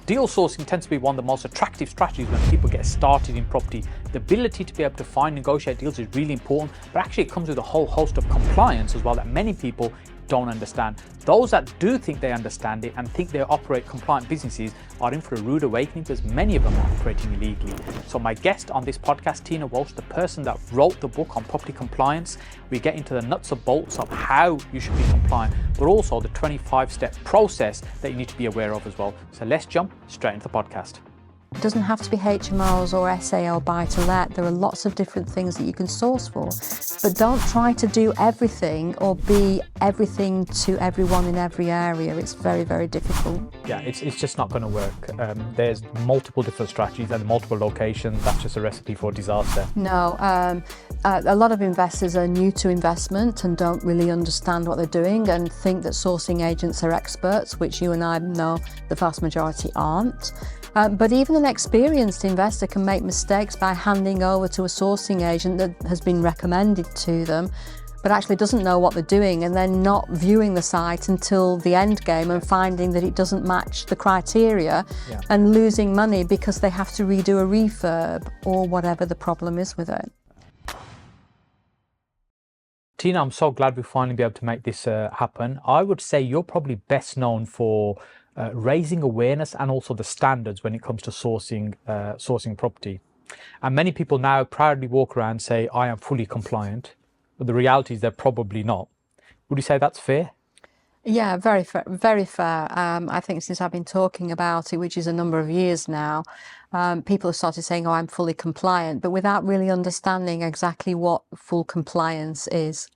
Deal sourcing tends to be one of the most attractive strategies when people get started in property. The ability to be able to find, negotiate deals is really important, but actually it comes with a whole host of compliance as well that many people don't understand. Those that do think they understand it and think they operate compliant businesses are in for a rude awakening, because many of them are operating illegally. So my guest on this podcast, Tina Walsh, the person that wrote the book on property compliance, we get into the nuts and bolts of how you should be compliant, but also the 25-step process that you need to be aware of as well. So let's jump straight into the podcast. It doesn't have to be HMOs or SAL buy-to-let. There are lots of different things that you can source for. But don't try to do everything or be everything to everyone in every area. It's very, very difficult. Yeah, it's just not going to work. There's multiple different strategies and multiple locations. That's just a recipe for disaster. No, a lot of investors are new to investment and don't really understand what they're doing and think that sourcing agents are experts, which you and I know the vast majority aren't. But even an experienced investor can make mistakes by handing over to a sourcing agent that has been recommended to them, but actually doesn't know what they're doing, and then not viewing the site until the end game and finding that it doesn't match the criteria, and losing money because they have to redo a refurb or whatever the problem is with it. Tina, I'm so glad we finally be able to make this happen. I would say you're probably best known for raising awareness and also the standards when it comes to sourcing property. And many people now proudly walk around and say, I am fully compliant, but the reality is they're probably not. Would you say that's fair? Yeah, very fair, very fair. I think since I've been talking about it, which is a number of years now, people have started saying, oh, I'm fully compliant, but without really understanding exactly what full compliance is.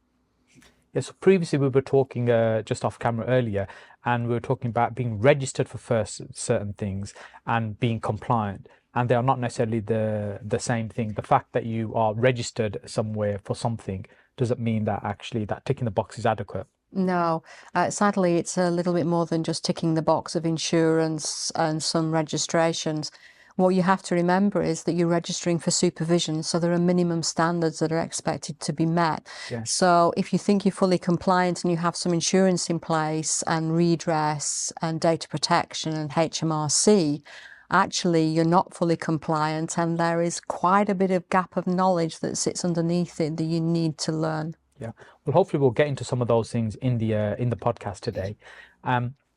Yeah, so previously we were talking just off camera earlier, and we were talking about being registered for certain things and being compliant, and they are not necessarily the same thing. The fact that you are registered somewhere for something doesn't mean that actually that ticking the box is adequate. No, sadly, it's a little bit more than just ticking the box of insurance and some registrations. What you have to remember is that you're registering for supervision, so there are minimum standards that are expected to be met. Yes. So if you think you're fully compliant and you have some insurance in place and redress and data protection and HMRC, actually you're not fully compliant, and there is quite a bit of gap of knowledge that sits underneath it that you need to learn. Yeah, well, hopefully we'll get into some of those things in the podcast today.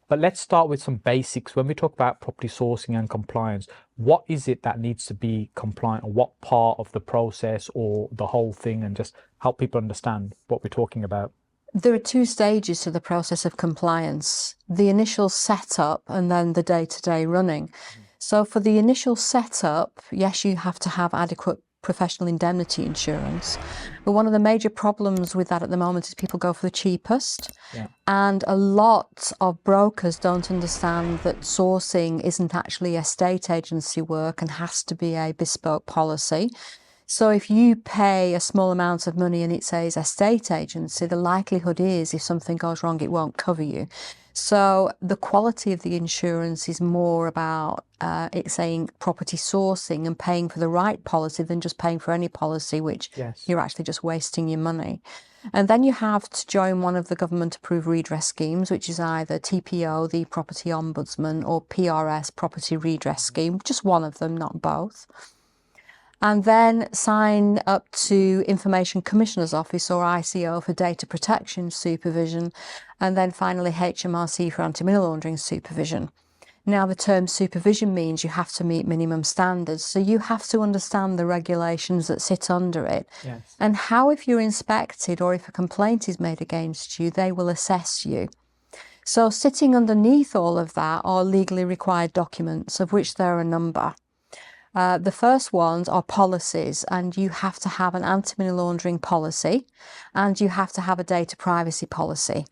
But let's start with some basics. When we talk about property sourcing and compliance, what is it that needs to be compliant, or what part of the process or the whole thing, and just help people understand what we're talking about? There are two stages to the process of compliance: the initial setup and then the day-to-day running. So for the initial setup, yes, you have to have adequate professional indemnity insurance. But one of the major problems with that at the moment is people go for the cheapest. Yeah. And a lot of brokers don't understand that sourcing isn't actually estate agency work and has to be a bespoke policy. So if you pay a small amount of money and it says estate agency, the likelihood is if something goes wrong, it won't cover you. So the quality of the insurance is more about it saying property sourcing and paying for the right policy than just paying for any policy, which you're actually just wasting your money. And then you have to join one of the government approved redress schemes, which is either TPO, the Property Ombudsman, or PRS, Property Redress Scheme, just one of them, not both. And then sign up to Information Commissioner's Office, or ICO, for data protection supervision, and then finally HMRC for anti-money laundering supervision. Now, the term supervision means you have to meet minimum standards, so you have to understand the regulations that sit under it, and how, if you're inspected or if a complaint is made against you, they will assess you. So sitting underneath all of that are legally required documents, of which there are a number. The first ones are policies, and you have to have an anti-money laundering policy, and you have to have a data privacy policy.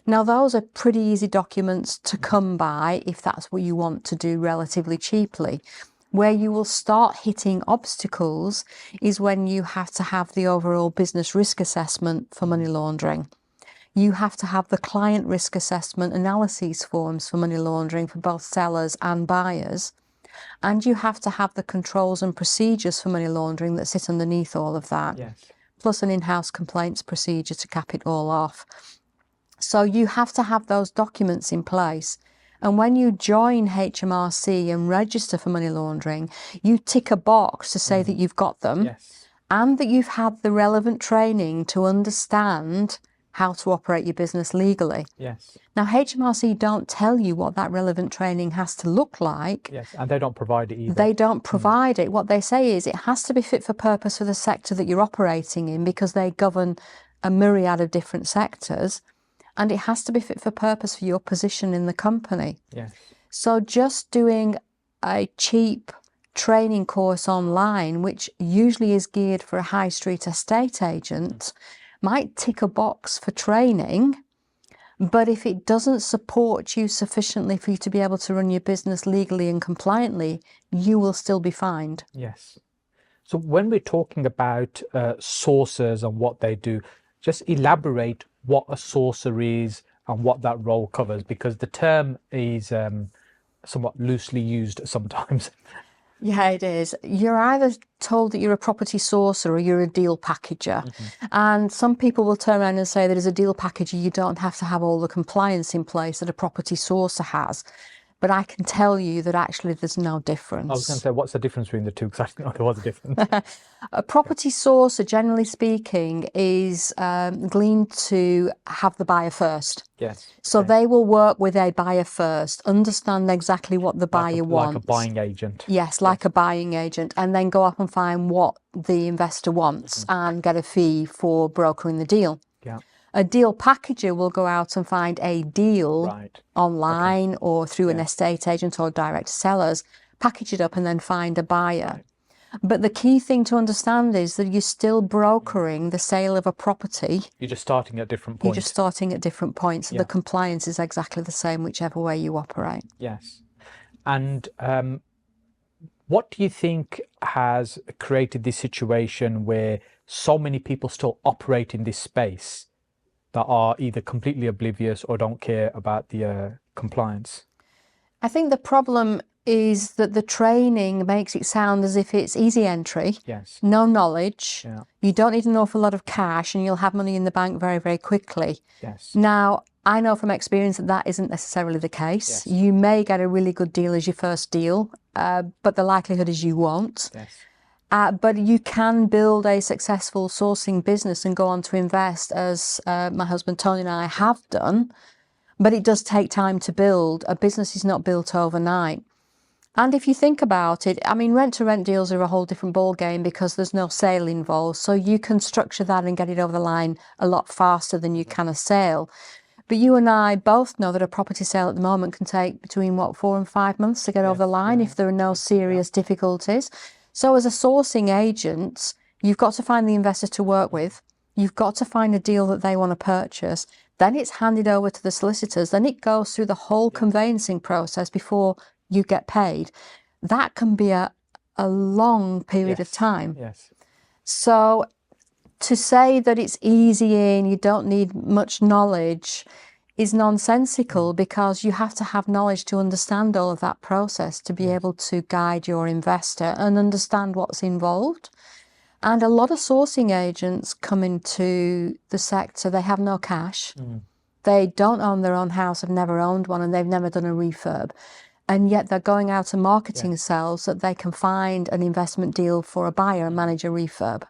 Now, those are pretty easy documents to come by if that's what you want to do relatively cheaply. Where you will start hitting obstacles is when you have to have the overall business risk assessment for money laundering. You have to have the client risk assessment analyses forms for money laundering for both sellers and buyers. And you have to have the controls and procedures for money laundering that sit underneath all of that, plus an in-house complaints procedure to cap it all off. So you have to have those documents in place. And when you join HMRC and register for money laundering, you tick a box to say that you've got them Yes. and that you've had the relevant training to understand how to operate your business legally. Yes. Now, HMRC don't tell you what that relevant training has to look like. Yes. And they don't provide it either. They don't provide it. What they say is it has to be fit for purpose for the sector that you're operating in, because they govern a myriad of different sectors, and it has to be fit for purpose for your position in the company. Yes. So just doing a cheap training course online, which usually is geared for a high street estate agent, might tick a box for training, but if it doesn't support you sufficiently for you to be able to run your business legally and compliantly, you will still be fined. Yes. So when we're talking about sourcers and what they do, just elaborate what a sourcer is and what that role covers, because the term is somewhat loosely used sometimes. Yeah, it is. You're either told that you're a property sourcer or you're a deal packager. And some people will turn around and say that as a deal packager, you don't have to have all the compliance in place that a property sourcer has. But I can tell you that actually there's no difference. I was going to say, what's the difference between the two? Because I didn't know there was a difference. A property sourcer, generally speaking, is gleaned to have the buyer first. Yes. So Okay. they will work with a buyer first, understand exactly what the buyer wants. Like a buying agent. Yes, like a buying agent, and then go up and find what the investor wants and get a fee for brokering the deal. Yeah. A deal packager will go out and find a deal Right. online or through an Yeah. estate agent or direct sellers, package it up and then find a buyer. Right. But the key thing to understand is that you're still brokering the sale of a property. You're just starting at different You're points. just starting at different points. So Yeah. the compliance is exactly the same whichever way you operate. Yes. And what do you think has created this situation where so many people still operate in this space that are either completely oblivious or don't care about the compliance? I think the problem is that the training makes it sound as if it's easy entry, Yes. no knowledge, Yeah. you don't need an awful lot of cash, and you'll have money in the bank very, very quickly. Yes. Now, I know from experience that that isn't necessarily the case. Yes. You may get a really good deal as your first deal, but the likelihood is you won't. Yes. But you can build a successful sourcing business and go on to invest, as my husband Tony and I have done. But it does take time to build. A business is not built overnight. And if you think about it, I mean, rent-to-rent deals are a whole different ballgame because there's no sale involved. So you can structure that and get it over the line a lot faster than you can a sale. But you and I both know that a property sale at the moment can take between, 4 and 5 months to get over the line if there are no serious difficulties. So as a sourcing agent, you've got to find the investor to work with. You've got to find a deal that they want to purchase. Then it's handed over to the solicitors. Then it goes through the whole conveyancing process before you get paid. That can be a long period of time. Yes. So to say that it's easy and you don't need much knowledge is nonsensical, because you have to have knowledge to understand all of that process to be able to guide your investor and understand what's involved. And a lot of sourcing agents come into the sector, they have no cash. They don't own their own house, have never owned one, and they've never done a refurb. And yet they're going out and marketing themselves so that they can find an investment deal for a buyer and manage a refurb.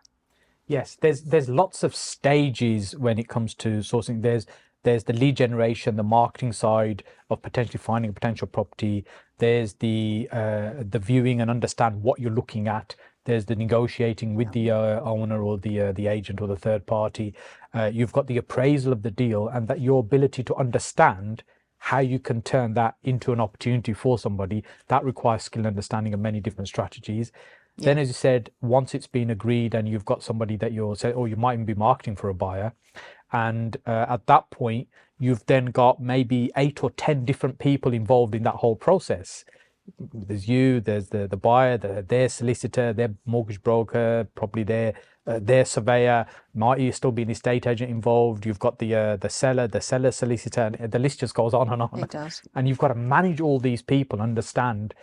Yes, there's lots of stages when it comes to sourcing. There's the lead generation, the marketing side of potentially finding a potential property. There's the viewing and understand what you're looking at. There's the negotiating with the owner or the agent or the third party. You've got the appraisal of the deal, and that your ability to understand how you can turn that into an opportunity for somebody. That requires skill and understanding of many different strategies. Then, as you said, once it's been agreed and you've got somebody that you're saying, or you might even be marketing for a buyer, and at that point, you've then got maybe 8 or 10 different people involved in that whole process. There's you, there's the buyer, their solicitor, their mortgage broker, probably their surveyor, might still be an estate agent involved. You've got the seller solicitor, and the list just goes on and on. It does. And you've got to manage all these people, understand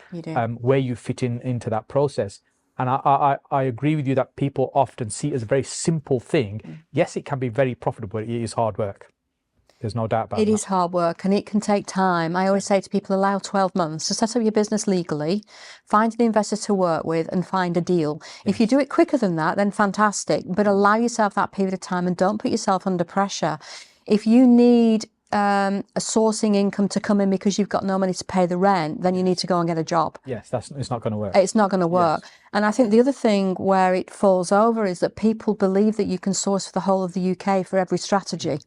where you fit into that process. And I agree with you that people often see it as a very simple thing. Yes, it can be very profitable. It is hard work. There's no doubt about It that. is hard work and it can take time. I always say to people, allow 12 months to set up your business legally, find an investor to work with and find a deal. If you do it quicker than that, then fantastic, but allow yourself that period of time and don't put yourself under pressure. If you need a sourcing income to come in because you've got no money to pay the rent, then you need to go and get a job. Yes, it's not going to work. It's not going to work. Yes. And I think the other thing where it falls over is that people believe that you can source for the whole of the UK for every strategy.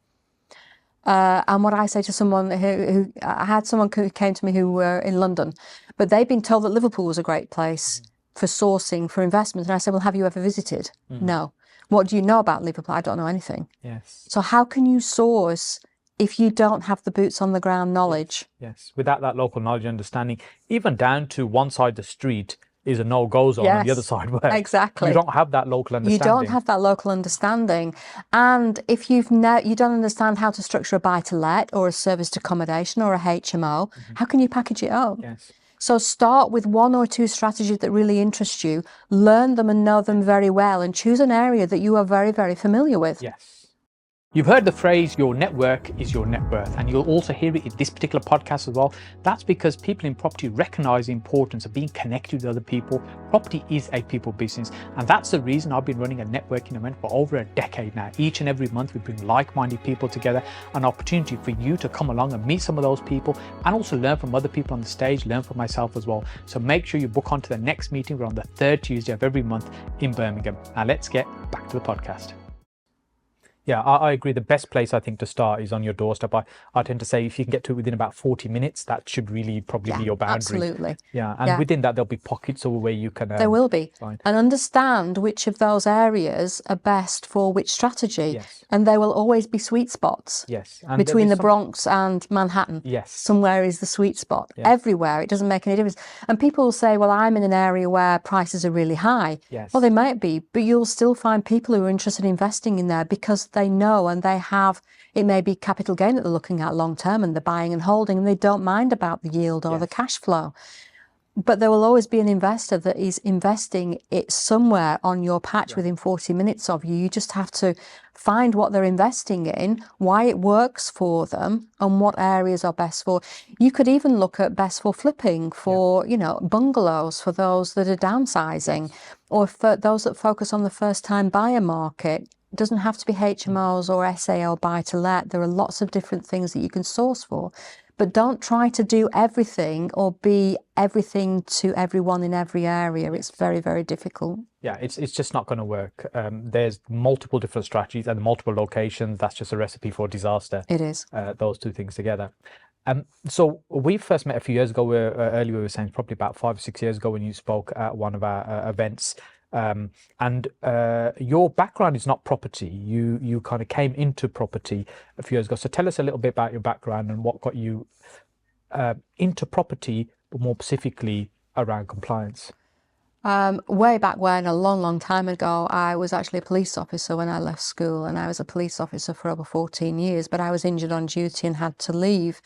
And what I say to someone who I had someone who came to me who were in London, but they'd been told that Liverpool was a great place for sourcing, for investment. And I said, well, have you ever visited? No. What do you know about Liverpool? I don't know anything. Yes. So how can you source if you don't have the boots on the ground knowledge? Yes. Without that local knowledge and understanding, even down to one side of the street is a no-go zone, and the other side where exactly. you don't have that local understanding. You don't have that local understanding. And if you don't understand how to structure a buy-to-let or a serviced accommodation or a HMO, how can you package it up? Yes. So start with one or two strategies that really interest you, learn them and know them very well, and choose an area that you are very, very familiar with. Yes. You've heard the phrase, your network is your net worth, and you'll also hear it in this particular podcast as well. That's because people in property recognize the importance of being connected with other people. Property is a people business, and that's the reason I've been running a networking event for over a decade now. Each and every month we bring like-minded people together, an opportunity for you to come along and meet some of those people and also learn from other people on the stage, learn from myself as well. So make sure you book on to the next meeting. We're on the third Tuesday of every month in Birmingham. Now let's get back to the podcast. Yeah, I agree. The best place I think to start is on your doorstep. I tend to say if you can get to it within about 40 minutes, that should really probably be your boundary. Absolutely. Yeah, and within that there'll be pockets of where you can. There will be. Find. And understand which of those areas are best for which strategy. Yes. And there will always be sweet spots. Yes. And between the Bronx and Manhattan. Yes. Somewhere is the sweet spot. Yes. Everywhere. It doesn't make any difference. And people will say, well, I'm in an area where prices are really high. Yes. Well, they might be, but you'll still find people who are interested in investing in there because they know and they have, it may be capital gain that they're looking at long term and they're buying and holding and they don't mind about the yield or the cash flow. But there will always be an investor that is investing it somewhere on your patch within 40 minutes of you. You just have to find what they're investing in, why it works for them, and what areas are best for. You could even look at best for flipping for, you know, bungalows for those that are downsizing, or for those that focus on the first-time buyer market. It doesn't have to be HMOs or SA or buy-to-let. There are lots of different things that you can source for. But don't try to do everything or be everything to everyone in every area. It's very, very difficult. Yeah, it's just not going to work. There's multiple different strategies and multiple locations. That's just a recipe for disaster. It is. Those two things together. So we first met a few years ago. Earlier we were saying probably about 5 or 6 years ago when you spoke at one of our events. And your background is not property. You kind of came into property a few years ago. So tell us a little bit about your background and what got you into property, but more specifically around compliance. Way back when, a long, long time ago, I was actually a police officer when I left school, and I was a police officer for over 14 years, but I was injured on duty and had to leave.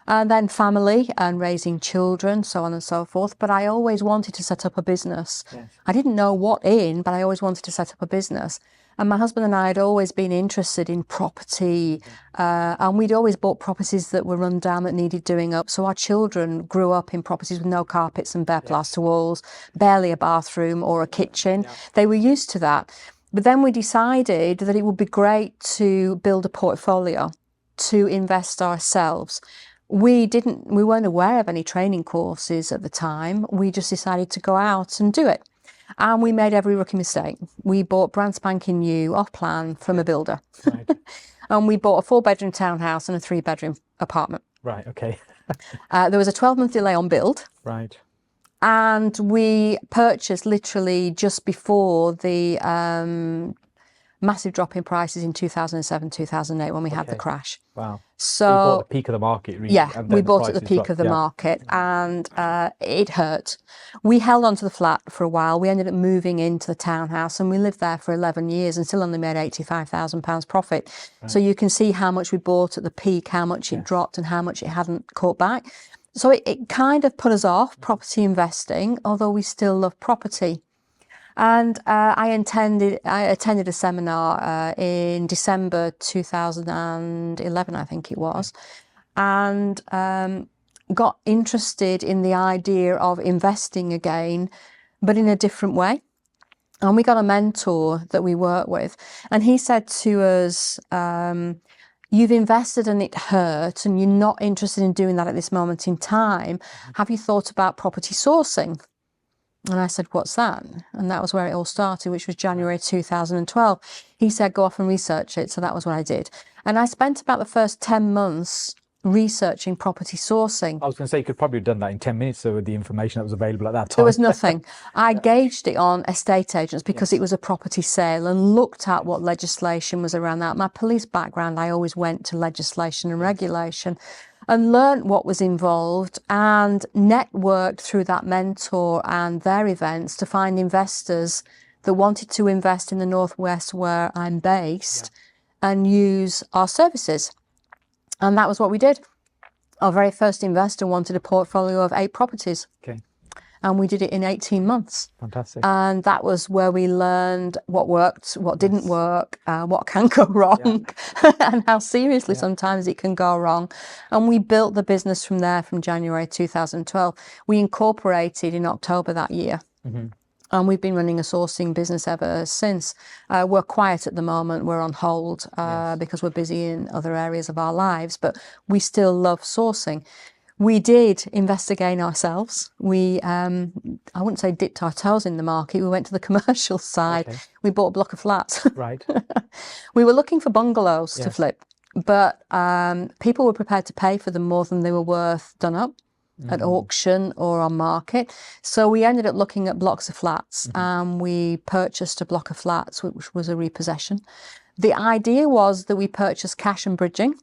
And then family and raising children, so on and so forth. But I always wanted to set up a business. Yes. I didn't know what in, but I always wanted to set up a business. And my husband and I had always been interested in property. And we'd always bought properties that were run down that needed doing up. So our children grew up in properties with no carpets and bare plaster walls, barely a bathroom or a kitchen. Yeah. They were used to that. But then we decided that it would be great to build a portfolio to invest ourselves. We weren't aware of any training courses at the time. We just decided to go out and do it. And we made every rookie mistake. We bought brand spanking new, off plan from a builder. Right. And we bought a 4-bedroom townhouse and a 3-bedroom apartment. Right, okay. There was a 12-month delay on build. Right. And we purchased literally just before the massive drop in prices in 2007, 2008 when we had the crash. Wow. So you bought the peak of the market, really. Yeah, we bought at the peak of the market, and it hurt. We held on to the flat for a while. We ended up moving into the townhouse and we lived there for 11 years and still only made £85,000 profit. Right. So you can see how much we bought at the peak, how much it dropped and how much it hadn't caught back. So it kind of put us off property investing, although we still love property. And I attended a seminar in December 2011, I think it was, and got interested in the idea of investing again, but in a different way. And we got a mentor that we work with, and he said to us, you've invested and it hurt, and you're not interested in doing that at this moment in time. Have you thought about property sourcing? And I said, what's that? And that was where it all started, which was January 2012. He said, go off and research it. So that was what I did. And I spent about the first 10 months researching property sourcing. I was going to say, you could probably have done that in 10 minutes so with the information that was available at that time. There was nothing. I gauged it on estate agents because it was a property sale, and looked at what legislation was around that. My police background, I always went to legislation and regulation and learnt what was involved, and networked through that mentor and their events to find investors that wanted to invest in the Northwest where I'm based and use our services. And that was what we did. Our very first investor wanted a portfolio of 8 properties. Okay. And we did it in 18 months. Fantastic. And that was where we learned what worked, what didn't work, what can go wrong, and how seriously sometimes it can go wrong. And we built the business from there from January 2012. We incorporated in October that year. And we've been running a sourcing business ever since. We're quiet at the moment. We're on hold because we're busy in other areas of our lives, but we still love sourcing. We did invest again ourselves. We, I wouldn't say dipped our toes in the market. We went to the commercial side. Okay. We bought a block of flats. Right. We were looking for bungalows to flip, but people were prepared to pay for them more than they were worth done up at auction or on market. So we ended up looking at blocks of flats, and we purchased a block of flats, which was a repossession. The idea was that we purchased cash and bridging,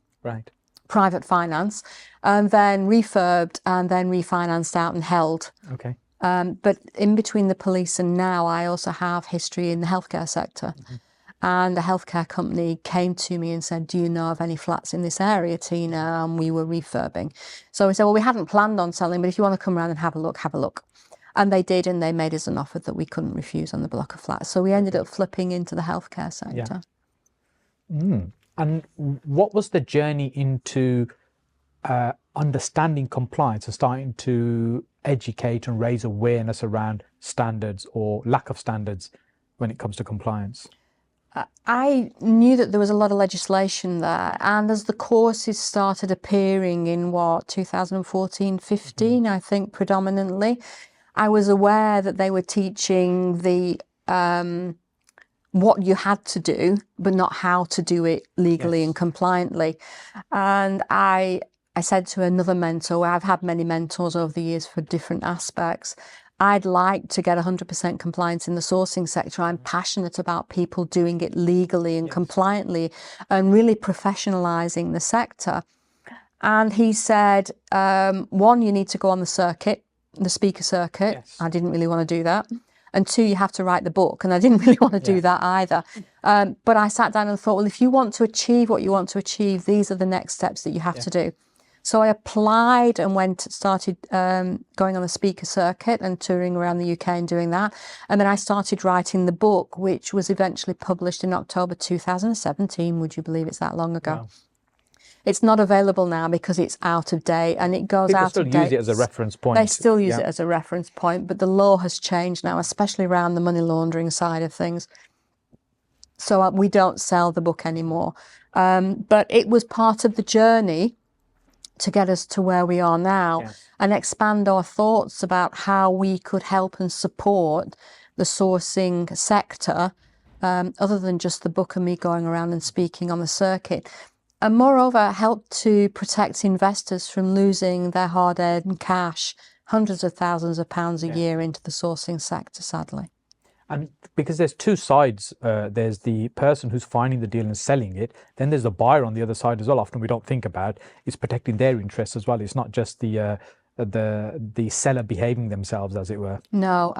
private finance, and then refurbed and then refinanced out and held. Okay. But in between the police and now, I also have history in the healthcare sector. And a healthcare company came to me and said, do you know of any flats in this area, Tina? And we were refurbing. So we said, well, we hadn't planned on selling, but if you want to come around and have a look, have a look. And they did, and they made us an offer that we couldn't refuse on the block of flats. So we ended up flipping into the healthcare sector. And what was the journey into understanding compliance and starting to educate and raise awareness around standards or lack of standards when it comes to compliance? I knew that there was a lot of legislation there, and as the courses started appearing in 2014-15, I think predominantly, I was aware that they were teaching the what you had to do, but not how to do it legally and compliantly. And I said to another mentor, I've had many mentors over the years for different aspects, I'd like to get 100% compliance in the sourcing sector. I'm passionate about people doing it legally and compliantly and really professionalising the sector. And he said, one, you need to go on the circuit, the speaker circuit. I didn't really want to do that. And 2, you have to write the book. And I didn't really want to do that either. But I sat down and thought, well, if you want to achieve what you want to achieve, these are the next steps that you have to do. So I applied and started going on the speaker circuit and touring around the UK and doing that. And then I started writing the book, which was eventually published in October 2017. Would you believe it's that long ago? Wow. It's not available now because it's out of date, and it goes out of date. People still use it as a reference point. They still use it as a reference point, but the law has changed now, especially around the money laundering side of things. So we don't sell the book anymore. But it was part of the journey to get us to where we are now and expand our thoughts about how we could help and support the sourcing sector, other than just the book and me going around and speaking on the circuit. And moreover, help to protect investors from losing their hard-earned cash, hundreds of thousands of pounds a year into the sourcing sector, sadly. And because there's 2 sides, there's the person who's finding the deal and selling it, then there's the buyer on the other side as well. Often we don't think about it's protecting their interests as well. It's not just the seller behaving themselves, as it were. No,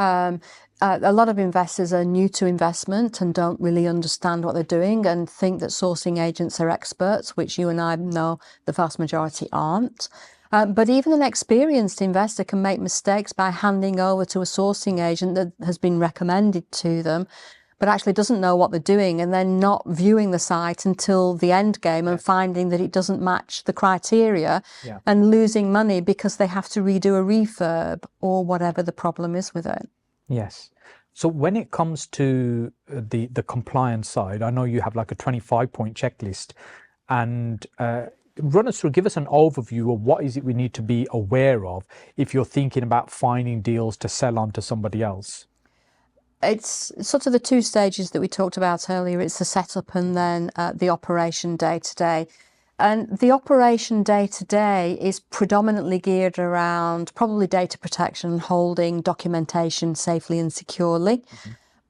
a lot of investors are new to investment and don't really understand what they're doing and think that sourcing agents are experts, which you and I know the vast majority aren't. But even an experienced investor can make mistakes by handing over to a sourcing agent that has been recommended to them, but actually doesn't know what they're doing, and then not viewing the site until the end game and finding that it doesn't match the criteria and losing money because they have to redo a refurb or whatever the problem is with it. Yes. So when it comes to the compliance side, I know you have like a 25-point checklist, and run us through, give us an overview of what is it we need to be aware of if you're thinking about finding deals to sell on to somebody else. It's sort of the two stages that we talked about earlier. It's the setup and then the operation day to day. And the operation day to day is predominantly geared around probably data protection, holding documentation safely and securely,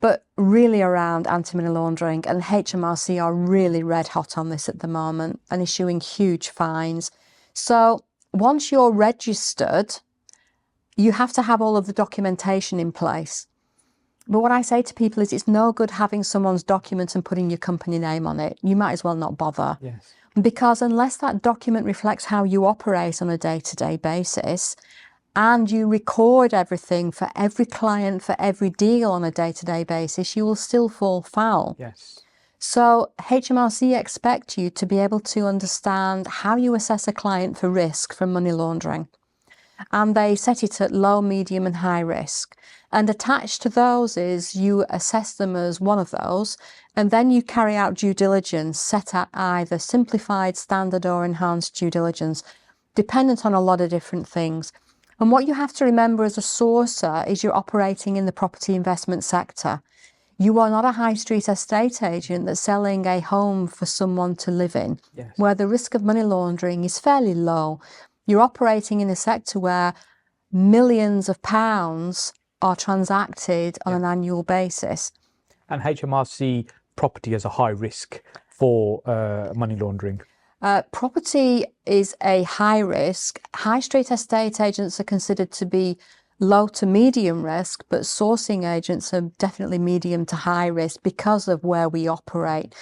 but really around anti-money laundering. And HMRC are really red hot on this at the moment and issuing huge fines. So once you're registered, you have to have all of the documentation in place. But what I say to people is it's no good having someone's document and putting your company name on it. You might as well not bother. Yes. Because unless that document reflects how you operate on a day-to-day basis, and you record everything for every client, for every deal on a day-to-day basis, you will still fall foul. Yes. So HMRC expect you to be able to understand how you assess a client for risk from money laundering. And they set it at low, medium and high risk. And attached to those is you assess them as one of those, and then you carry out due diligence set at either simplified, standard or enhanced due diligence, dependent on a lot of different things. And what you have to remember as a sourcer is you're operating in the property investment sector. You are not a high street estate agent that's selling a home for someone to live in, where the risk of money laundering is fairly low. You're operating in a sector where millions of pounds are transacted on an annual basis. And HMRC property is a high risk for money laundering. Property is a high risk. High street estate agents are considered to be low to medium risk, but sourcing agents are definitely medium to high risk because of where we operate.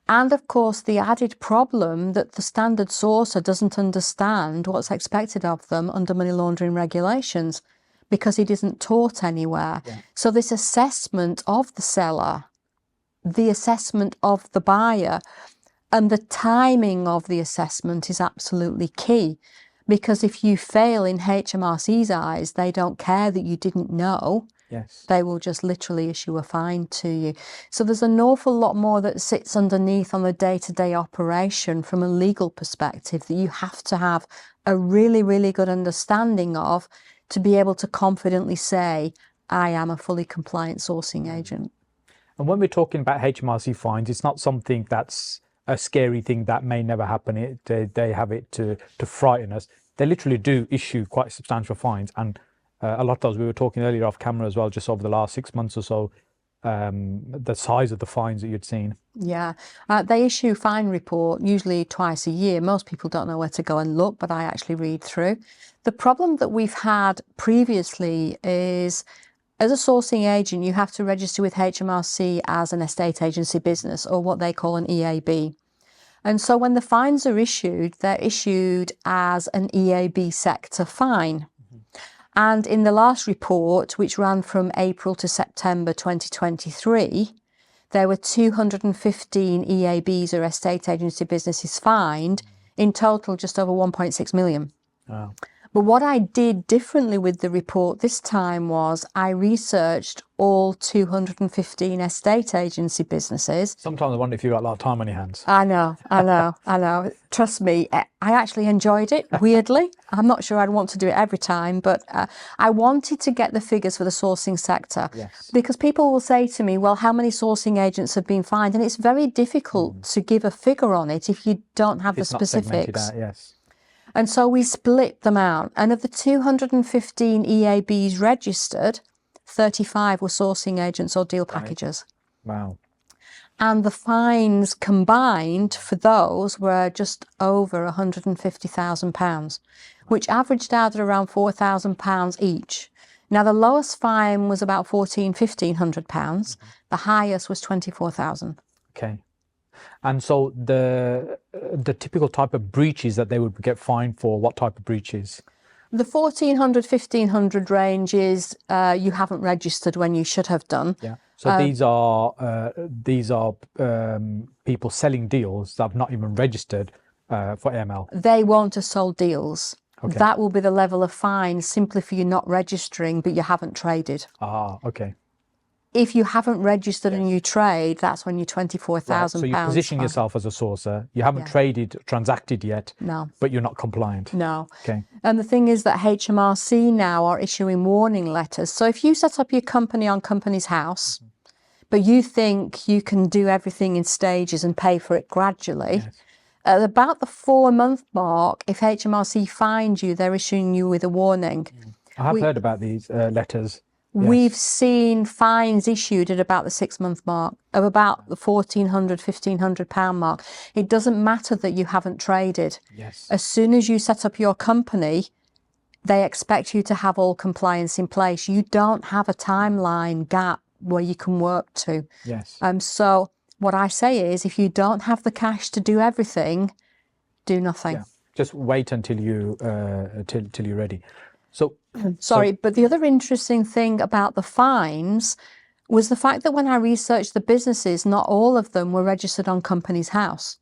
And of course, the added problem that the standard sourcer doesn't understand what's expected of them under money laundering regulations because it isn't taught anywhere. So this assessment of the seller, the assessment of the buyer, and the timing of the assessment is absolutely key. Because if you fail in HMRC's eyes, they don't care that you didn't know. They will just literally issue a fine to you. So there's an awful lot more that sits underneath on the day-to-day operation from a legal perspective that you have to have a really, really good understanding of to be able to confidently say, I am a fully compliant sourcing agent. And when we're talking about HMRC fines, it's not something that's a scary thing that may never happen. They have it to frighten us. They literally do issue quite substantial fines, and a lot of those, we were talking earlier off camera as well, just over the last 6 months or so, the size of the fines that you'd seen. Yeah, they issue fine report usually twice a year. Most people don't know where to go and look, but I actually read through. The problem that we've had previously is, as a sourcing agent, you have to register with HMRC as an estate agency business, or what they call an EAB. And so when the fines are issued, they're issued as an EAB sector fine. And in the last report, which ran from April to September 2023, there were 215 EABs or estate agency businesses fined, in total just over 1.6 million. Wow. But what I did differently with the report this time was I researched all 215 estate agency businesses. Sometimes I wonder if you've got a lot of time on your hands. I know. Trust me, I actually enjoyed it, weirdly. I'm not sure I'd want to do it every time, but I wanted to get the figures for the sourcing sector. Because people will say to me, well, how many sourcing agents have been fined? And it's very difficult to give a figure on it if you don't have the specifics. And so we split them out. And of the 215 EABs registered, 35 were sourcing agents or deal packages. Wow. And the fines combined for those were just over £150,000, which averaged out at around £4,000 each. Now, the lowest fine was about £1,500. The highest was £24,000. Okay. And so the typical type of breaches that they would get fined for, what type of breaches? The 1400, 1500 range is you haven't registered when you should have done. Yeah. So these are people selling deals that have not even registered for AML. They won't have sold deals. Okay. That will be the level of fine simply for you not registering, but you haven't traded. Ah, okay. If you haven't registered and you trade, that's when you're £24,000. Right. So you're positioning yourself as a sourcer. You haven't transacted yet. No. But you're not compliant. No. Okay. And the thing is that HMRC now are issuing warning letters. So if you set up your company on Companies House, but you think you can do everything in stages and pay for it gradually, at about the 4-month mark, if HMRC find you, they're issuing you with a warning. I have heard about these letters. We've seen fines issued at about the 6-month mark of about the £1,400, £1,500 mark. It doesn't matter that you haven't traded. Yes. As soon as you set up your company, they expect you to have all compliance in place. You don't have a timeline gap where you can work to. Yes. So what I say is, if you don't have the cash to do everything, do nothing. Yeah. Just wait until you till you're ready. So but the other interesting thing about the fines was the fact that when I researched the businesses, not all of them were registered on Companies House.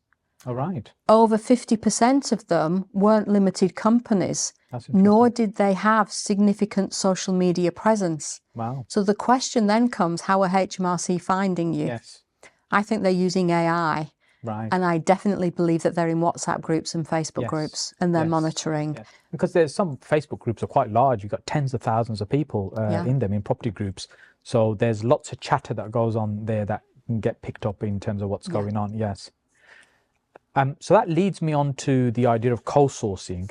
All right. Over 50% of them weren't limited companies, nor did they have significant social media presence. Wow. So the question then comes, how are HMRC finding you? Yes. I think they're using AI. Right. And I definitely believe that they're in WhatsApp groups and Facebook groups, and they're monitoring. Yes. Because there's some Facebook groups are quite large. You've got tens of thousands of people in them, in property groups. So there's lots of chatter that goes on there that can get picked up in terms of what's going on. Yes. So that leads me on to the idea of co-sourcing.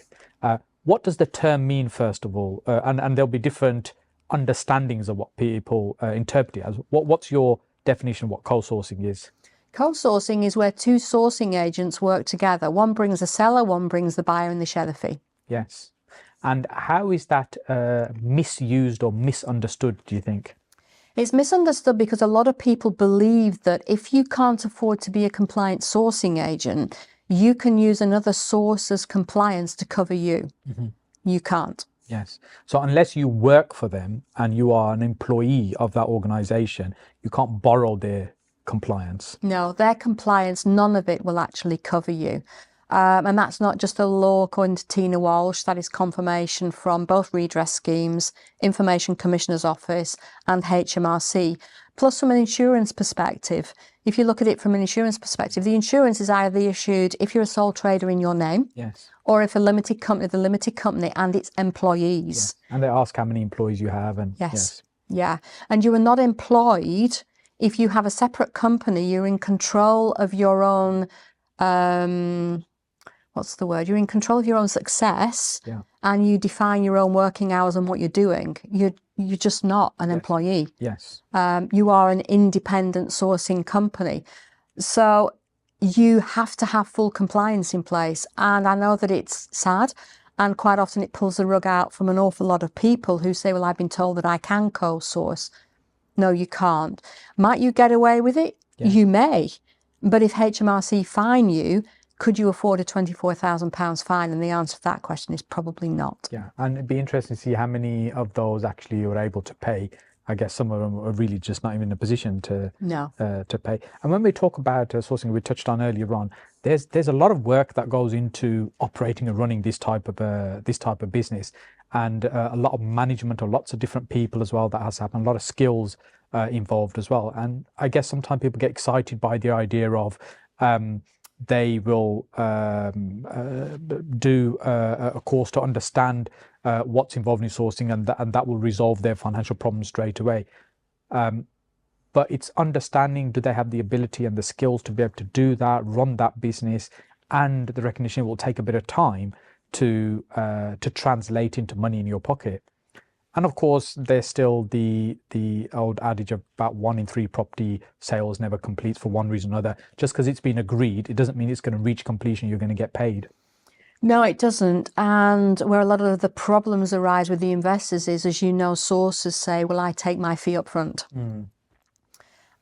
What does the term mean, first of all? And there'll be different understandings of what people interpret it as. What's your definition of what co-sourcing is? Co-sourcing is where two sourcing agents work together. One brings the seller, one brings the buyer, and they share the fee. Yes. And how is that misused or misunderstood, do you think? It's misunderstood because a lot of people believe that if you can't afford to be a compliant sourcing agent, you can use another source's compliance to cover you. You can't. Yes. So unless you work for them and you are an employee of that organization, you can't borrow their compliance. No, their compliance, none of it will actually cover you. And that's not just a law according to Tina Walsh, that is confirmation from both redress schemes, Information Commissioner's Office and HMRC. Plus from an insurance perspective, if you look at it from an insurance perspective, the insurance is either issued if you're a sole trader in your name, or if a limited company, the limited company and its employees. And they ask how many employees you have. And Yeah. And you are not employed if you have a separate company. You're in control of your own, You're in control of your own success, and you define your own working hours and what you're doing. You're just not an employee. Yes. You are an independent sourcing company. So you have to have full compliance in place. And I know that it's sad, and quite often it pulls the rug out from an awful lot of people who say, well, I've been told that I can co-source. No, you can't. Might you get away with it? You may. But if HMRC fine you, could you afford a £24,000 fine? And the answer to that question is probably not. Yeah, and it'd be interesting to see how many of those actually you were able to pay. I guess some of them are really just not even in a position to pay. And when we talk about sourcing, we touched on earlier on, there's a lot of work that goes into operating and running this type of business, and a lot of management or lots of different people as well that has to happen. A lot of skills involved as well. And I guess sometimes people get excited by the idea of they will do a course to understand what's involved in sourcing, and that will resolve their financial problems straight away. But it's understanding, do they have the ability and the skills to be able to do that, run that business, and the recognition it will take a bit of time to translate into money in your pocket. And of course, there's still the old adage of about 1 in 3 property sales never completes for one reason or another. Just because it's been agreed, it doesn't mean it's going to reach completion, you're going to get paid. No, it doesn't. And where a lot of the problems arise with the investors is, as you know, sources say, well, I take my fee up front.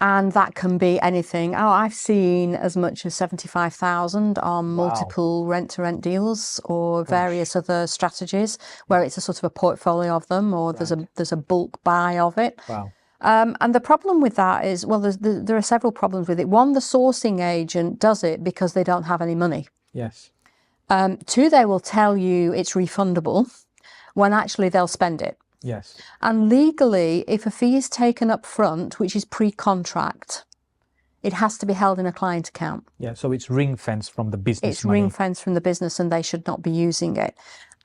And that can be anything. Oh, I've seen as much as 75,000 on multiple rent-to-rent deals or various other strategies where it's a sort of a portfolio of them, or there's a bulk buy of it. Wow. And the problem with that is, well, there are several problems with it. One, the sourcing agent does it because they don't have any money. Yes. Two, they will tell you it's refundable when actually they'll spend it. Yes. And legally, if a fee is taken up front, which is pre-contract, it has to be held in a client account. Yeah, so it's ring-fenced from the business It's money. ring-fenced from the business, and they should not be using it.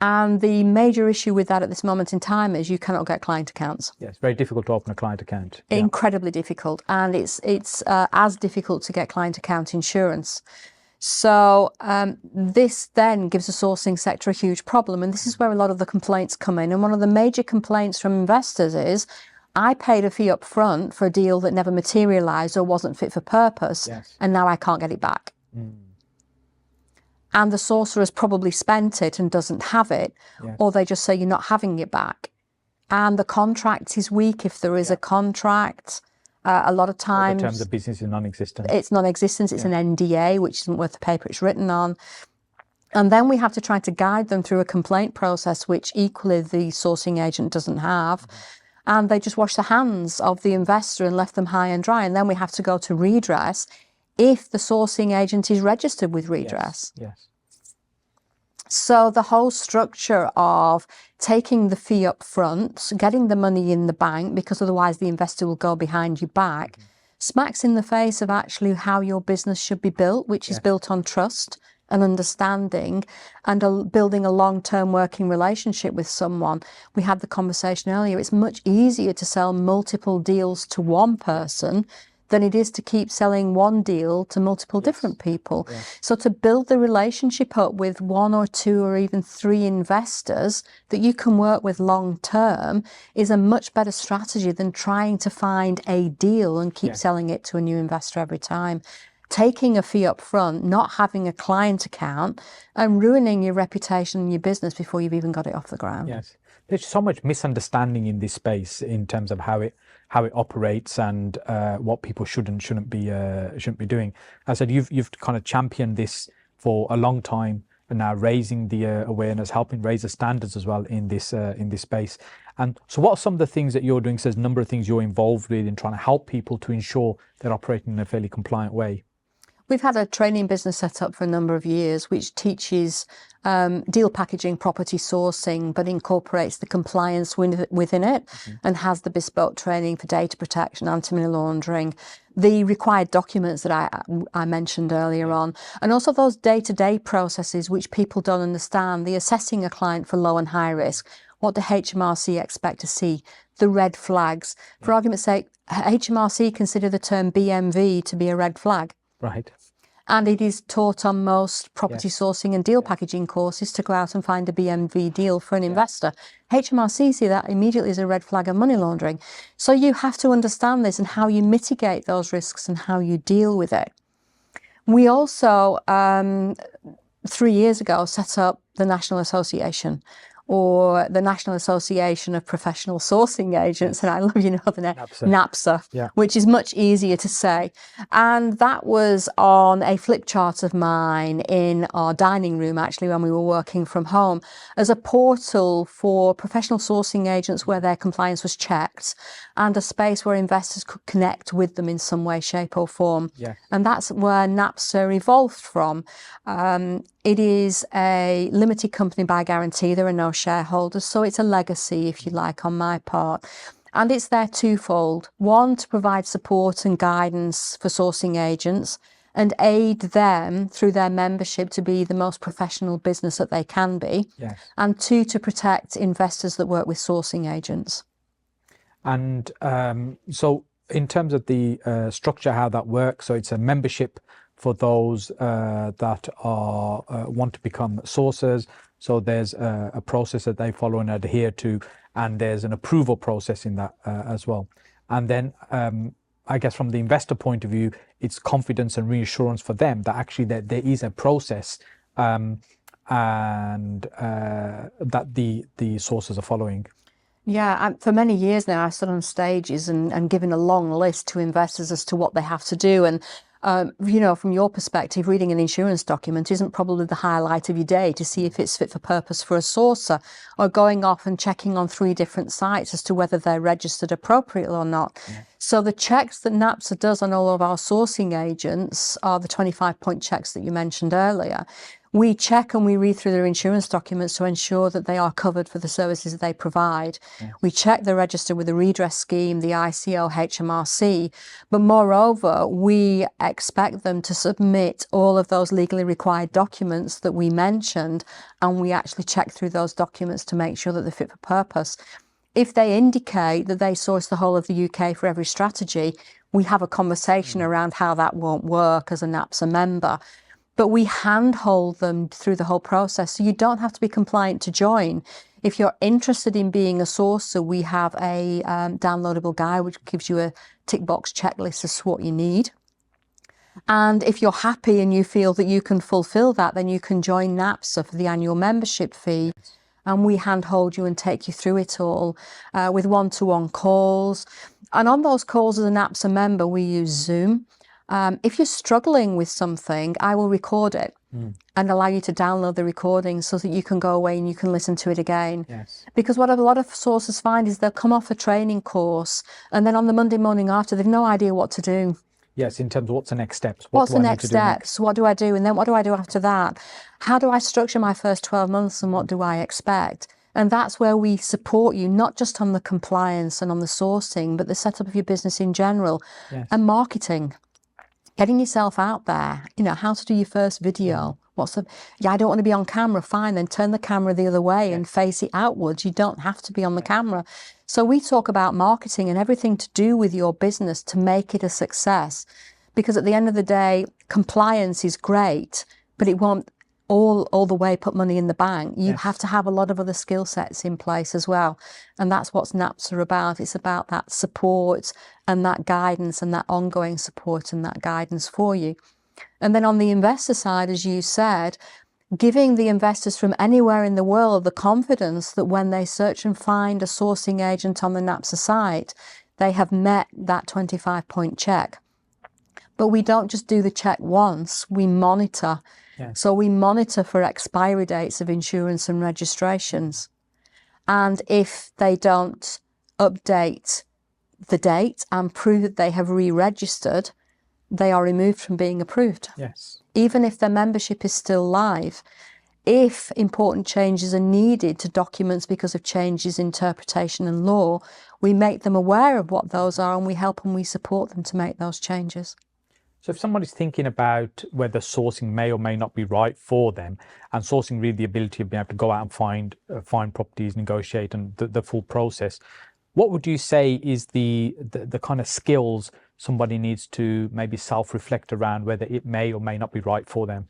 And the major issue with that at this moment in time is you cannot get client accounts. Yeah, it's very difficult to open a client account. Incredibly difficult. And it's as difficult to get client account insurance. So this then gives the sourcing sector a huge problem. And this is where a lot of the complaints come in. And one of the major complaints from investors is, I paid a fee up front for a deal that never materialised or wasn't fit for purpose, and now I can't get it back. And the sourcer has probably spent it and doesn't have it, or they just say you're not having it back. And the contract is weak if there is a contract. A lot of times, the terms of business is non-existent. It's non-existent. It's an NDA, which isn't worth the paper it's written on. And then we have to try to guide them through a complaint process, which equally the sourcing agent doesn't have. And they just wash the hands of the investor and left them high and dry. And then we have to go to redress if the sourcing agent is registered with redress. Yes. So the whole structure of taking the fee up front, getting the money in the bank, because otherwise the investor will go behind your back, smacks in the face of actually how your business should be built, which is built on trust and understanding and building a long-term working relationship with someone. We had the conversation earlier. It's much easier to sell multiple deals to one person than it is to keep selling one deal to multiple different people. So to build the relationship up with one or two or even three investors that you can work with long term is a much better strategy than trying to find a deal and keep selling it to a new investor every time. Taking a fee up front, not having a client account, and ruining your reputation and your business before you've even got it off the ground. Yes. There's so much misunderstanding in this space in terms of how it operates and what people should and shouldn't be doing. As I said, you've kind of championed this for a long time, and now raising the awareness, helping raise the standards as well in this space. And so, what are some of the things that you're doing? So there's a number of things you're involved with in trying to help people to ensure they're operating in a fairly compliant way. We've had a training business set up for a number of years, which teaches deal packaging, property sourcing, but incorporates the compliance within it and has the bespoke training for data protection, anti-money laundering, the required documents that I mentioned earlier on, and also those day-to-day processes which people don't understand, the assessing a client for low and high risk. What do HMRC expect to see? The red flags. For argument's sake, HMRC consider the term BMV to be a red flag. Right. And it is taught on most property sourcing and deal packaging courses to go out and find a BMV deal for an investor. HMRC see that immediately as a red flag of money laundering. So you have to understand this and how you mitigate those risks and how you deal with it. We also, 3 years ago, set up the National Association, or the National Association of Professional Sourcing Agents, and I love the name, NAPSA, which is much easier to say. And that was on a flip chart of mine in our dining room, actually, when we were working from home, as a portal for professional sourcing agents where their compliance was checked, and a space where investors could connect with them in some way, shape or form. And that's where NAPSA evolved from. It is a limited company by guarantee. There are no shareholders, so it's a legacy, if you like, on my part. And it's there twofold. One, to provide support and guidance for sourcing agents and aid them through their membership to be the most professional business that they can be. And two, to protect investors that work with sourcing agents. And so in terms of the structure, how that works, so it's a membership for those that are want to become sourcers. So there's a process that they follow and adhere to, and there's an approval process in that as well. And then I guess from the investor point of view, it's confidence and reassurance for them that actually there is a process and that the sources are following. Yeah, for many years now, I've stood on stages and given a long list to investors as to what they have to do. And, from your perspective, reading an insurance document isn't probably the highlight of your day to see if it's fit for purpose for a sourcer, or going off and checking on 3 different sites as to whether they're registered appropriately or not. Yeah. So the checks that NAPSA does on all of our sourcing agents are the 25-point checks that you mentioned earlier. We check and we read through their insurance documents to ensure that they are covered for the services that they provide. Yes. We check they're registered with the Redress scheme, the ICO, HMRC, but moreover, we expect them to submit all of those legally required documents that we mentioned, and we actually check through those documents to make sure that they're fit for purpose. If they indicate that they source the whole of the UK for every strategy, we have a conversation around how that won't work as a NAPSA member. But we handhold them through the whole process, so you don't have to be compliant to join. If you're interested in being a sourcer, we have a downloadable guide which gives you a tick box checklist as to what you need. And if you're happy and you feel that you can fulfill that, then you can join NAPSA for the annual membership fee. And we handhold you and take you through it all with one-to-one calls. And on those calls as a NAPSA member, we use Zoom. If you're struggling with something, I will record it and allow you to download the recording so that you can go away and you can listen to it again. Yes. Because what a lot of sources find is they'll come off a training course and then on the Monday morning after, they've no idea what to do. Yes, in terms of what's the next steps? What's the next steps? What do I do? And then what do I do after that? How do I structure my first 12 months and what do I expect? And that's where we support you, not just on the compliance and on the sourcing, but the setup of your business in general. Yes. And marketing. Getting yourself out there, how to do your first video. I don't want to be on camera, fine, then turn the camera the other way and face it outwards. You don't have to be on the camera. So we talk about marketing and everything to do with your business to make it a success. Because at the end of the day, compliance is great, but it won't all the way put money in the bank. You have to have a lot of other skill sets in place as well. And that's what NAPSA about. It's about that support and that guidance and that ongoing support and that guidance for you. And then on the investor side, as you said, giving the investors from anywhere in the world the confidence that when they search and find a sourcing agent on the NAPSA site, they have met that 25-point check. But we don't just do the check once, we monitor. Yes. So we monitor for expiry dates of insurance and registrations. And if they don't update the date and prove that they have re-registered, they are removed from being approved. Yes. Even if their membership is still live. If important changes are needed to documents because of changes in interpretation and law, we make them aware of what those are and we help and we support them to make those changes. So if somebody's thinking about whether sourcing may or may not be right for them, and sourcing really the ability of being able to go out and find properties, negotiate, and the full process, what would you say is the kind of skills somebody needs to maybe self-reflect around whether it may or may not be right for them?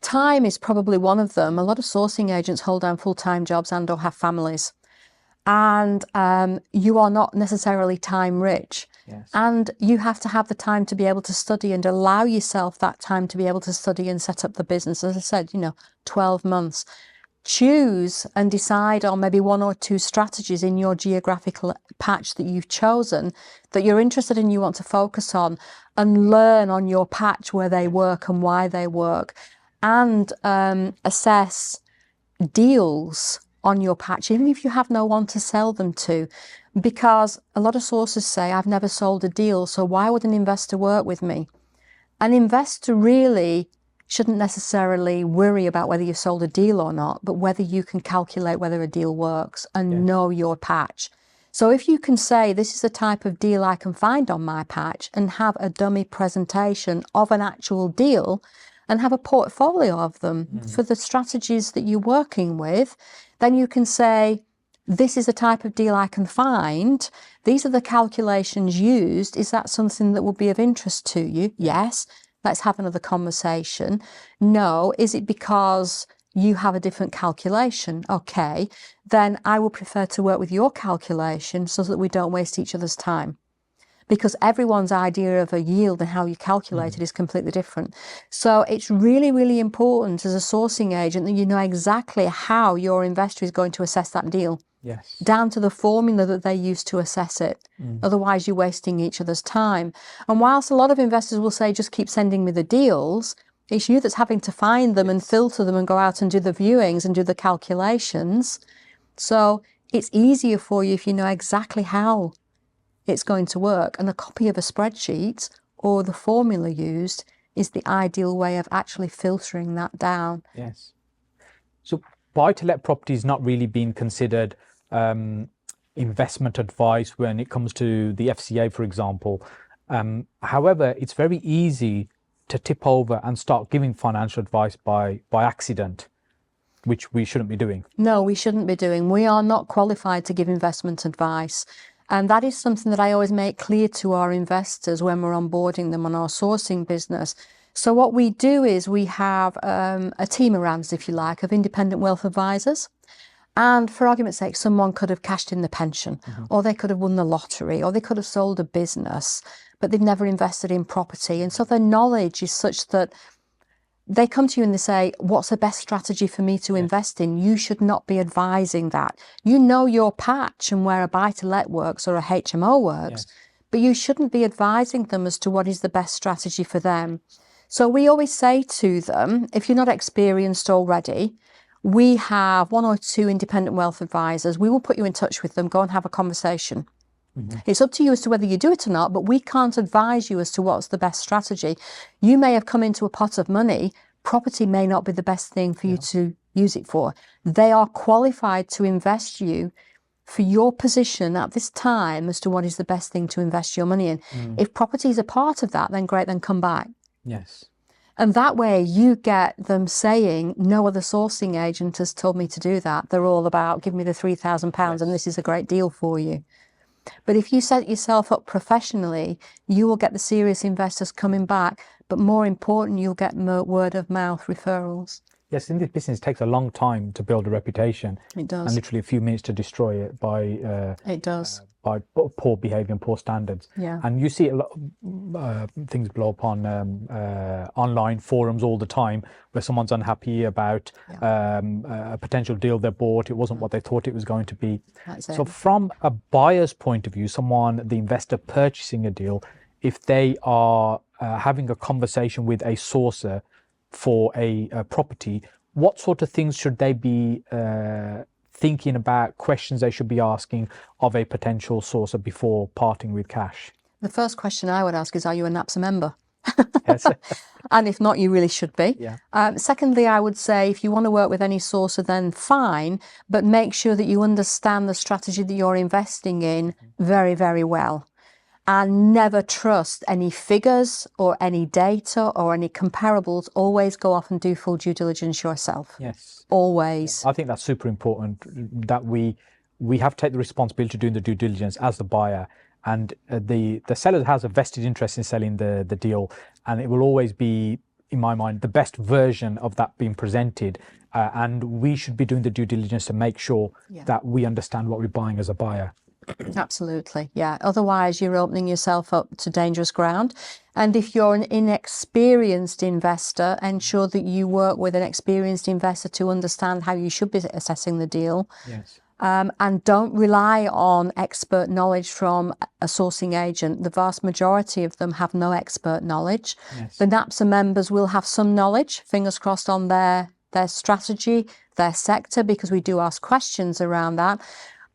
Time is probably one of them. A lot of sourcing agents hold down full-time jobs and or have families. And you are not necessarily time rich. Yes. And you have to have the time to be able to study and allow yourself that time to be able to study and set up the business. As I said, 12 months. Choose and decide on maybe 1 or 2 strategies in your geographical patch that you've chosen that you're interested in, you want to focus on, and learn on your patch where they work and why they work, and assess deals on your patch, even if you have no one to sell them to. Because a lot of sources say, I've never sold a deal, so why would an investor work with me? An investor really shouldn't necessarily worry about whether you've sold a deal or not, but whether you can calculate whether a deal works and know your patch. So if you can say, this is the type of deal I can find on my patch, and have a dummy presentation of an actual deal and have a portfolio of them for the strategies that you're working with, then you can say, this is the type of deal I can find. These are the calculations used. Is that something that would be of interest to you? Yes. Let's have another conversation. No. Is it because you have a different calculation? Okay. Then I would prefer to work with your calculation so that we don't waste each other's time. Because everyone's idea of a yield and how you calculate it is completely different. So it's really, really important as a sourcing agent that you know exactly how your investor is going to assess that deal. Yes. down to the formula that they use to assess it. Otherwise, you're wasting each other's time. And whilst a lot of investors will say, just keep sending me the deals, it's you that's having to find them and filter them and go out and do the viewings and do the calculations. So it's easier for you if you know exactly how it's going to work. And a copy of a spreadsheet or the formula used is the ideal way of actually filtering that down. Yes. So buy-to-let property is not really being considered investment advice when it comes to the FCA, for example. However, it's very easy to tip over and start giving financial advice by accident, which we shouldn't be doing. No, we shouldn't be doing. We are not qualified to give investment advice. And that is something that I always make clear to our investors when we're onboarding them on our sourcing business. So what we do is we have a team around us, if you like, of independent wealth advisors. And for argument's sake, someone could have cashed in the pension, or they could have won the lottery, or they could have sold a business, but they've never invested in property. And so their knowledge is such that they come to you and they say, what's the best strategy for me to invest in? You should not be advising that. You know your patch and where a buy-to-let works or a HMO works, but you shouldn't be advising them as to what is the best strategy for them. So we always say to them, if you're not experienced already, we have 1 or 2 independent wealth advisors. We will put you in touch with them, go and have a conversation. It's up to you as to whether you do it or not, but we can't advise you as to what's the best strategy. You may have come into a pot of money. Property may not be the best thing for you to use it for. They are qualified to invest you for your position at this time as to what is the best thing to invest your money in. If property is a part of that, then great, then come back. Yes. And that way you get them saying, no other sourcing agent has told me to do that. They're all about, give me the £3,000 and this is a great deal for you. But if you set yourself up professionally, you will get the serious investors coming back. But more important, you'll get word of mouth referrals. Yes, in this business, it takes a long time to build a reputation. It does. And literally a few minutes to destroy it by it does. By poor behaviour and poor standards. Yeah. And you see a lot of things blow up on online forums all the time where someone's unhappy about a potential deal they bought. It wasn't what they thought it was going to be. That's it. So from a buyer's point of view, the investor purchasing a deal, if they are having a conversation with a sourcer for a property, what sort of things should they be thinking about, questions they should be asking of a potential sourcer before parting with cash? The first question I would ask is, are you a NAPSA member? Yes. And if not, you really should be. Yeah. Secondly, I would say if you want to work with any sourcer, then fine, but make sure that you understand the strategy that you're investing in very, very well. And never trust any figures or any data or any comparables. Always go off and do full due diligence yourself. Yes. Always. I think that's super important, that we have to take the responsibility of doing the due diligence as the buyer. And the seller has a vested interest in selling the deal. And it will always be, in my mind, the best version of that being presented. And we should be doing the due diligence to make sure that we understand what we're buying as a buyer. Absolutely, yeah. Otherwise, you're opening yourself up to dangerous ground. And if you're an inexperienced investor, ensure that you work with an experienced investor to understand how you should be assessing the deal. Yes. And don't rely on expert knowledge from a sourcing agent. The vast majority of them have no expert knowledge. Yes. The NAPSA members will have some knowledge, fingers crossed, on their strategy, their sector, because we do ask questions around that.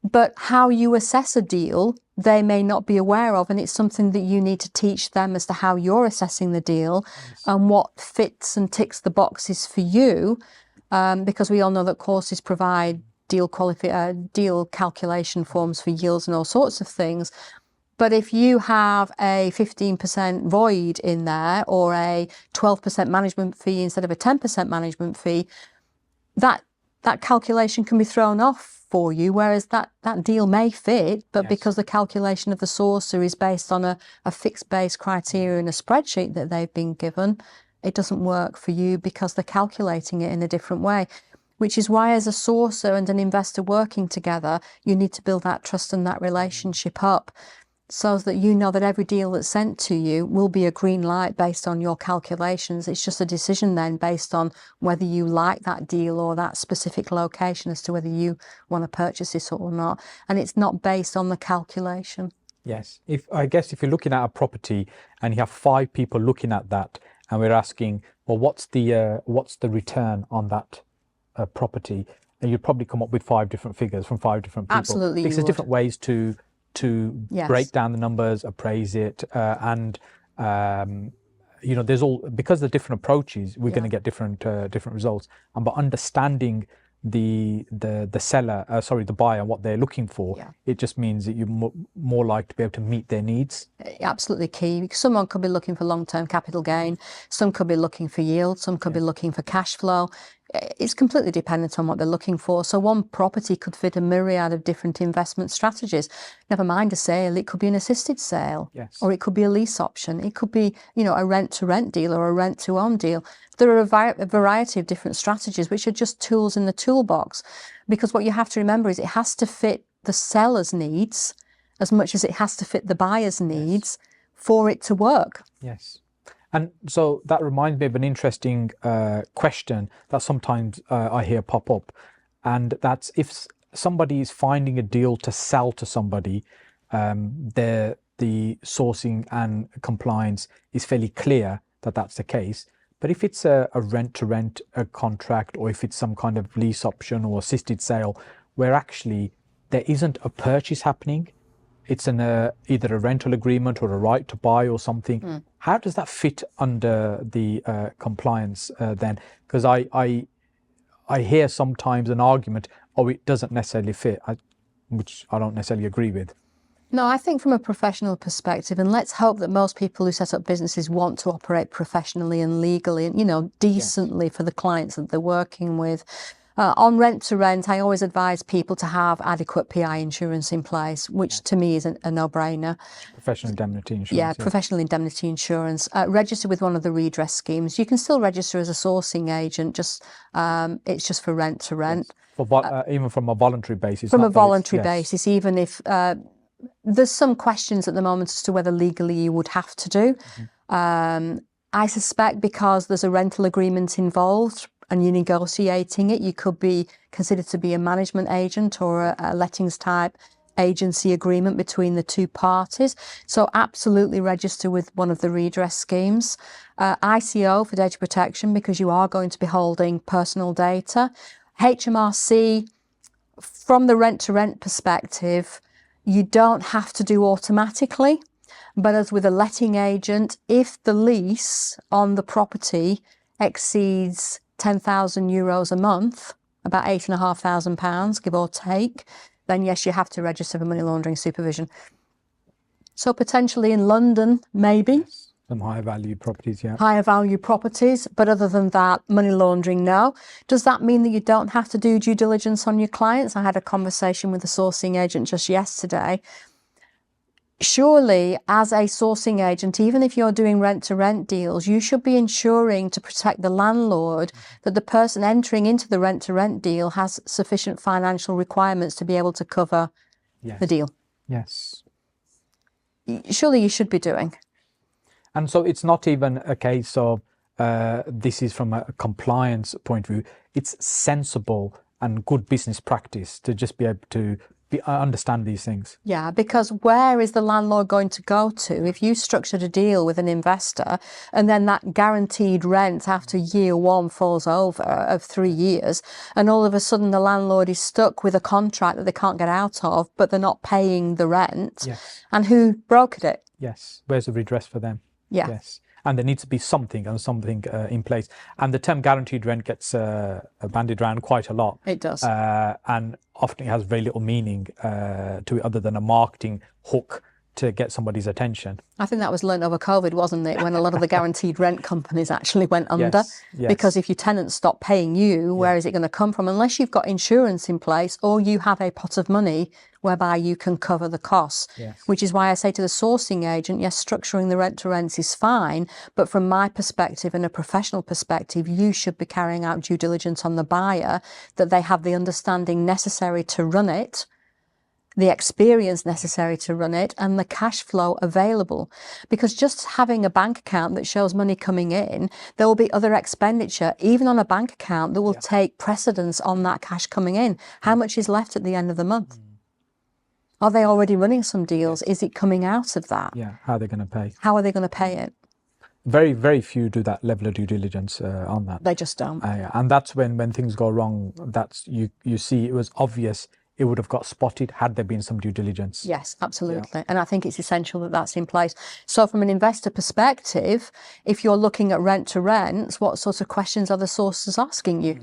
But how you assess a deal, they may not be aware of, and it's something that you need to teach them as to how you're assessing the deal and what fits and ticks the boxes for you, because we all know that courses provide deal calculation forms for yields and all sorts of things. But if you have a 15% void in there or a 12% management fee instead of a 10% management fee, that calculation can be thrown off for you, whereas that deal may fit, but because the calculation of the sourcer is based on a fixed base criteria in a spreadsheet that they've been given, it doesn't work for you because they're calculating it in a different way. Which is why, as a sourcer and an investor working together, you need to build that trust and that relationship up. so that you know that every deal that's sent to you will be a green light based on your calculations. It's just a decision then based on whether you like that deal or that specific location as to whether you want to purchase it or not. And it's not based on the calculation. Yes. I guess if you're looking at a property and you have 5 people looking at that, and we're asking, well, what's the return on that property? And you'd probably come up with 5 different figures from 5 different people. Absolutely, because there's different ways to Yes. break down the numbers, appraise it, and there's because of the different approaches, we're going to get different results. And by understanding the buyer and what they're looking for, it just means that you're more likely to be able to meet their needs. Absolutely key, because someone could be looking for long-term capital gain, some could be looking for yield, some could be looking for cash flow. It's completely dependent on what they're looking for. So one property could fit a myriad of different investment strategies. Never mind a sale, it could be an assisted sale, or it could be a lease option. It could be, a rent-to-rent deal or a rent-to-own deal. There are a variety of different strategies which are just tools in the toolbox, because what you have to remember is it has to fit the seller's needs as much as it has to fit the buyer's needs for it to work. Yes. And so that reminds me of an interesting question that sometimes I hear pop up, and that's if somebody is finding a deal to sell to somebody, the sourcing and compliance is fairly clear that that's the case. But if it's a rent-to-rent contract, or if it's some kind of lease option or assisted sale, where actually there isn't a purchase happening, it's either a rental agreement or a right to buy or something. How does that fit under the compliance then? Because I hear sometimes an argument, it doesn't necessarily fit, which I don't necessarily agree with. No, I think from a professional perspective, and let's hope that most people who set up businesses want to operate professionally and legally and, decently for the clients that they're working with. On rent to rent, I always advise people to have adequate PI insurance in place, which to me is a no-brainer. Professional indemnity insurance. Yeah, professional indemnity insurance. Register with one of the redress schemes. You can still register as a sourcing agent, it's just for rent to rent. Yes. Even from a voluntary basis. From a voluntary basis, even if there's some questions at the moment as to whether legally you would have to do. I suspect because there's a rental agreement involved, and you're negotiating it, you could be considered to be a management agent or a lettings type agency agreement between the two parties. So absolutely register with one of the redress schemes. ICO for data protection, because you are going to be holding personal data. HMRC, from the rent to rent perspective, you don't have to do automatically, but as with a letting agent, if the lease on the property exceeds €10,000 a month, about £8,500, give or take, then yes, you have to register for money laundering supervision. So potentially in London, maybe. Some higher value properties, Higher value properties, but other than that, money laundering, no. Does that mean that you don't have to do due diligence on your clients? I had a conversation with a sourcing agent just yesterday. Surely, as a sourcing agent, even if you're doing rent-to-rent deals, you should be ensuring to protect the landlord that the person entering into the rent-to-rent deal has sufficient financial requirements to be able to cover the deal. Yes. Surely you should be doing. And so it's not even a case of this is from a compliance point of view. It's sensible and good business practice to just be able to understand these things. Yeah, because where is the landlord going to go to if you structured a deal with an investor and then that guaranteed rent after year one falls over of 3 years, and all of a sudden the landlord is stuck with a contract that they can't get out of, but they're not paying the rent? And who brokered it? Where's the redress for them? And there needs to be something in place. And the term guaranteed rent gets bandied around quite a lot. It does. And often it has very little meaning to it other than a marketing hook to get somebody's attention. I think that was learnt over COVID, wasn't it? When a lot of the guaranteed rent companies actually went under. Because if your tenants stop paying you, where is it going to come from? Unless you've got insurance in place or you have a pot of money whereby you can cover the costs. Which is why I say to the sourcing agent, yes, structuring the rent to rents is fine, but from my perspective and a professional perspective, you should be carrying out due diligence on the buyer, that they have the understanding necessary to run it, the experience necessary to run it, and the cash flow available. Because just having a bank account that shows money coming in, there will be other expenditure, even on a bank account, that will take precedence on that cash coming in. How much is left at the end of the month? Are they already running some deals? Is it coming out of that? Yeah, how are they going to pay? How are they going to pay it? Very, very few do that level of due diligence on that. They just don't. And that's when things go wrong. That's you see, it was obvious it would have got spotted had there been some due diligence. Yes, absolutely. And I think it's essential that that's in place. So from an investor perspective, if you're looking at rent to rents, what sorts of questions are the sources asking you?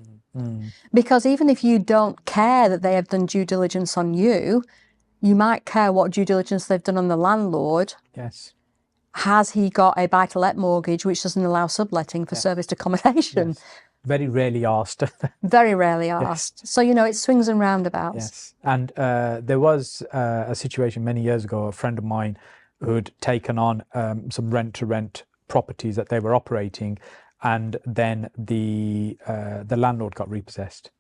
Because even if you don't care that they have done due diligence on you, you might care what due diligence they've done on the landlord. Yes. Has he got a buy-to-let mortgage which doesn't allow subletting for serviced accommodation? Yes. Very rarely asked. Very rarely asked. So, you know, it swings and roundabouts. Yes. And there was a situation many years ago, a friend of mine who'd taken on some rent-to-rent properties that they were operating, and then the landlord got repossessed.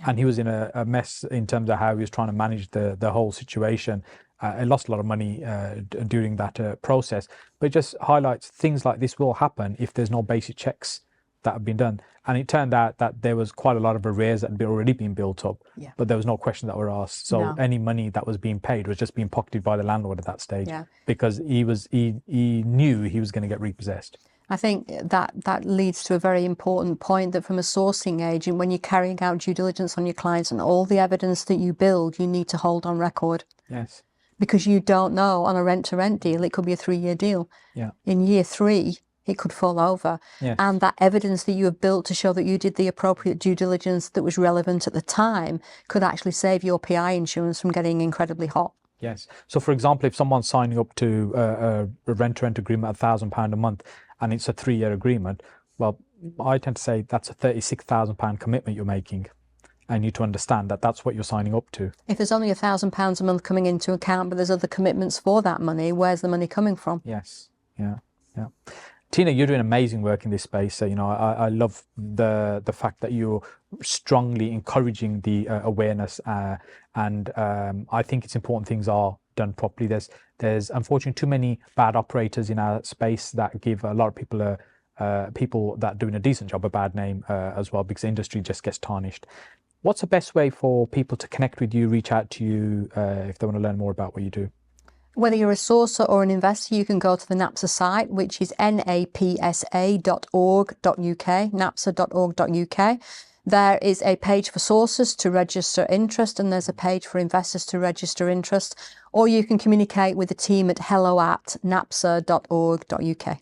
And he was in a mess in terms of how he was trying to manage the whole situation. He lost a lot of money during that process. But it just highlights things like this will happen if there's no basic checks that have been done. And it turned out that there was quite a lot of arrears that had already been built up, but there was no questions that were asked. So any money that was being paid was just being pocketed by the landlord at that stage, because he knew he was going to get repossessed. I think that leads to a very important point, that from a sourcing agent, when you're carrying out due diligence on your clients and all the evidence that you build, you need to hold on record. Yes. Because you don't know, on a rent-to-rent deal, it could be a 3-year deal. Yeah. In year 3, it could fall over. Yes. And that evidence that you have built to show that you did the appropriate due diligence that was relevant at the time could actually save your PI insurance from getting incredibly hot. Yes. So, for example, if someone's signing up to a rent-to-rent agreement at £1,000 a month and it's a 3-year agreement, well, I tend to say that's a £36,000 commitment you're making. I need to understand that that's what you're signing up to. If there's only £1,000 a month coming into account, but there's other commitments for that money, where's the money coming from? Yes. Yeah. Yeah. Tina, you're doing amazing work in this space. So, you know, I love the fact that you're strongly encouraging the awareness, and I think it's important things are done properly. There's unfortunately too many bad operators in our space that give a lot of people people that are doing a decent job a bad name as well, because the industry just gets tarnished. What's the best way for people to connect with you, reach out to you if they want to learn more about what you do? Whether you're a sourcer or an investor, you can go to the NAPSA site, which is napsa.org.uk, napsa.org.uk. There is a page for sources to register interest, and there's a page for investors to register interest. Or you can communicate with the team at hello@napsa.org.uk.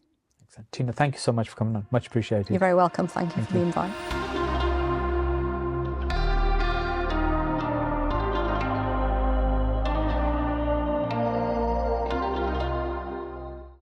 Tina, thank you so much for coming on. Much appreciated. You're very welcome. Thank you for the invite.